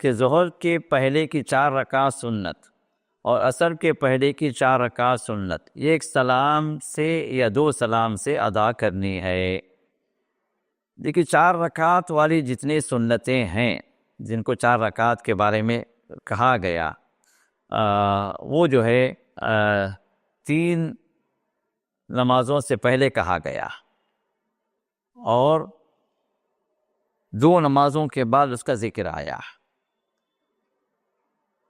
کہ ظہر کے پہلے کی 4 رکعت سنت اور عصر کے پہلے کی 4 رکعت سنت یہ ایک سلام سے یا 2 سلام سے ادا کرنی ہے۔ دیکھیے 4 رکعت والی جتنی سنتیں ہیں جن کو 4 رکعت کے بارے میں کہا گیا وہ جو ہے 3 نمازوں سے پہلے کہا گیا اور 2 نمازوں کے بعد اس کا ذکر آیا۔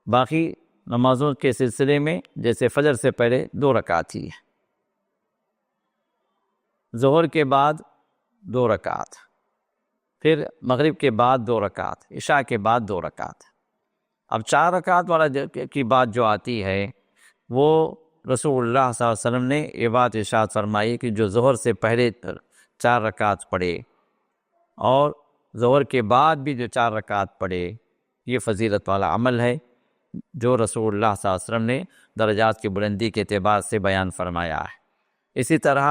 باقی نمازوں کے سلسلے میں جیسے فجر سے پہلے 2 رکعت ہی ہے، ظہر کے بعد 2 رکعت، پھر مغرب کے بعد 2 رکعت، عشاء کے بعد 2 رکعت۔ اب 4 رکعت والا کی بات جو آتی ہے وہ رسول اللہ صلی اللہ علیہ وسلم نے یہ بات ارشاد فرمائی کہ جو ظہر سے پہلے 4 رکعت پڑھے اور ظہر کے بعد بھی جو 4 رکعت پڑھے یہ فضیلت والا عمل ہے جو رسول اللہ صلی اللہ علیہ وسلم نے درجات کی بلندی کے اعتبار سے بیان فرمایا ہے۔ اسی طرح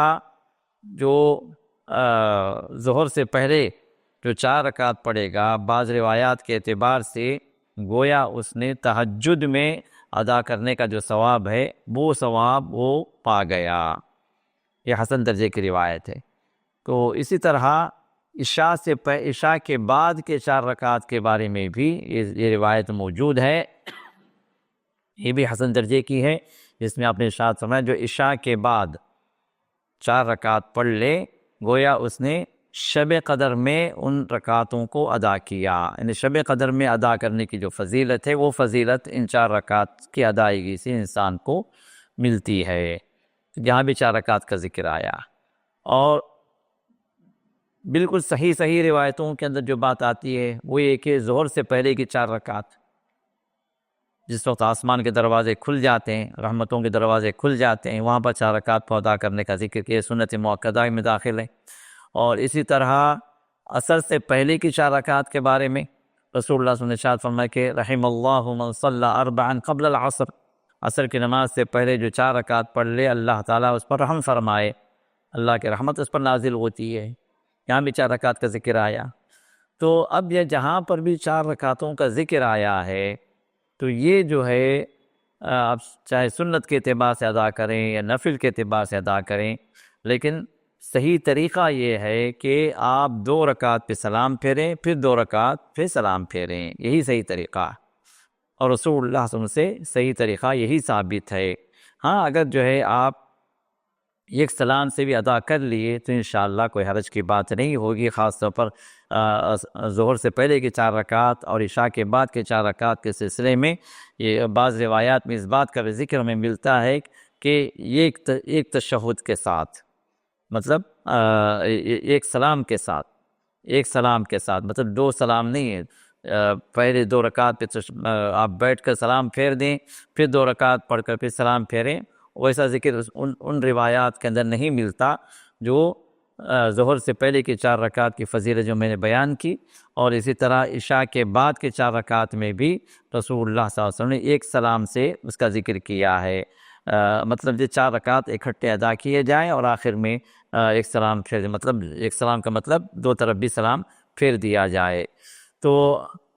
جو ظہر سے پہلے جو 4 رکعت پڑھے گا بعض روایات کے اعتبار سے گویا اس نے تہجد میں ادا کرنے کا جو ثواب ہے وہ ثواب وہ پا گیا، یہ حسن درجے کی روایت ہے۔ تو اسی طرح عشاء کے بعد کے 4 رکعت کے بارے میں بھی یہ روایت موجود ہے، یہ بھی حسن درجے کی ہے، جس میں آپ نے ارشاد فرمایا جو عشاء کے بعد 4 رکعت پڑھ لے گویا اس نے شب قدر میں ان رکعتوں کو ادا کیا، یعنی شب قدر میں ادا کرنے کی جو فضیلت ہے وہ فضیلت ان 4 رکعت کی ادائیگی سے انسان کو ملتی ہے۔ یہاں بھی 4 رکعت کا ذکر آیا اور بالکل صحیح روایتوں کے اندر جو بات آتی ہے وہ یہ کہ ظہر سے پہلے کی 4 رکعت جس وقت آسمان کے دروازے کھل جاتے ہیں، رحمتوں کے دروازے کھل جاتے ہیں، وہاں پر 4 رکعت کو ادا کرنے کا ذکر کیا، سنت مؤکدہ میں داخل ہے۔ اور اسی طرح عصر سے پہلے کی 4 رکعت کے بارے میں رسول اللہ صلی اللہ علیہ وسلم نے ارشاد فرمایا کہ رحم اللہ من صلی 4 قبل العصر، عصر کی نماز سے پہلے جو 4 رکعت پڑھ لے اللہ تعالیٰ اس پر رحم فرمائے، اللہ کی رحمت اس پر نازل ہوتی ہے۔ یہاں بھی 4 رکعت کا ذکر آیا۔ تو اب یہ جہاں پر بھی 4 رکعتوں کا ذکر آیا ہے تو یہ جو ہے آپ چاہے سنت کے اعتبار سے ادا کریں یا نفل کے اعتبار سے ادا کریں، لیکن صحیح طریقہ یہ ہے کہ آپ 2 رکعت پہ سلام پھیریں پھر 2 رکعت پہ سلام پھیریں، یہی صحیح طریقہ اور رسول اللہ صلی اللہ علیہ وسلم سے صحیح طریقہ یہی ثابت ہے۔ ہاں اگر جو ہے آپ ایک سلام سے بھی ادا کر لیے تو انشاءاللہ کوئی حرج کی بات نہیں ہوگی، خاص طور پر ظہر سے پہلے کی 4 رکعت اور عشاء کے بعد کے 4 رکعت کے سلسلے میں یہ بعض روایات میں اس بات کا ذکر ہمیں ملتا ہے کہ یہ ایک تشہد کے ساتھ، مطلب ایک سلام کے ساتھ مطلب 2 سلام نہیں ہے، پہلے 2 رکعت پہ آپ بیٹھ کر سلام پھیر دیں پھر 2 رکعت پڑھ کر پھر سلام پھیریں، ویسا ذکر ان روایات کے اندر نہیں ملتا جو ظہر سے پہلے کی 4 رکعت کی فضیلت جو میں نے بیان کی، اور اسی طرح عشاء کے بعد کے 4 رکعت میں بھی رسول اللہ صلی اللہ علیہ وسلم نے ایک سلام سے اس کا ذکر کیا ہے، مطلب یہ 4 رکعت اکٹھے ادا کیے جائیں اور آخر میں ایک سلام پھیر، مطلب ایک سلام کا مطلب 2 طرف بھی سلام پھیر دیا جائے۔ تو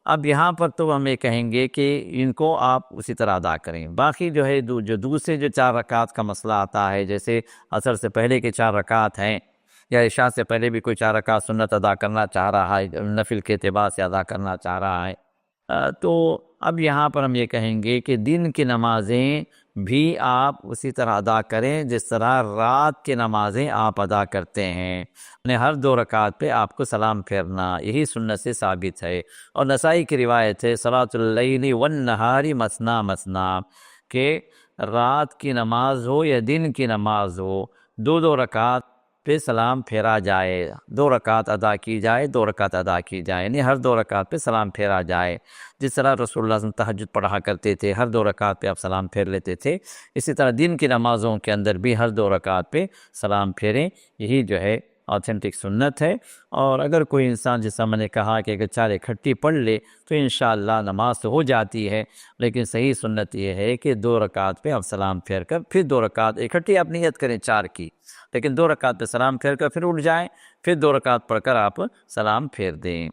اب یہاں پر تو ہم یہ کہیں گے کہ ان کو آپ اسی طرح ادا کریں۔ باقی جو ہے جو دوسرے جو 4 رکعت کا مسئلہ آتا ہے، جیسے عصر سے پہلے کے 4 رکعت ہیں یا عشاء سے پہلے بھی کوئی 4 رکعت سنت ادا کرنا چاہ رہا ہے، نفل کے اعتبار سے ادا کرنا چاہ رہا ہے، تو اب یہاں پر ہم یہ کہیں گے کہ دن کی نمازیں بھی آپ اسی طرح ادا کریں جس طرح رات کی نمازیں آپ ادا کرتے ہیں، یعنی ہر 2 رکعت پہ آپ کو سلام پھیرنا، یہی سنت سے ثابت ہے۔ اور نسائی کی روایت ہے صلاۃ اللیل والنہار مثنی مثنی، کہ رات کی نماز ہو یا دن کی نماز ہو 2 رکعت پہ سلام پھیرا جائے، 2 رکعت ادا کی جائے، 2 رکعت ادا کی جائے، یعنی ہر 2 رکعت پہ سلام پھیرا جائے۔ جس طرح رسول اللہ صلی اللہ علیہ وسلم تہجد پڑھا کرتے تھے، ہر 2 رکعت پہ آپ سلام پھیر لیتے تھے، اسی طرح دن کی نمازوں کے اندر بھی ہر 2 رکعت پہ سلام پھیریں، یہی جو ہے آتھینٹک سنت ہے۔ اور اگر کوئی انسان جیسا میں نے کہا کہ اگر 4 اکٹھی پڑھ لے تو انشاءاللہ نماز تو ہو جاتی ہے، لیکن صحیح سنت یہ ہے کہ 2 رکعت پہ آپ سلام پھیر کر پھر 2 رکعت اکٹھی آپ نیت کریں 4 کی، لیکن 2 رکعت پہ سلام پھیر کر پھر اٹھ جائیں، پھر 2 رکعت پڑھ کر آپ سلام پھیر دیں۔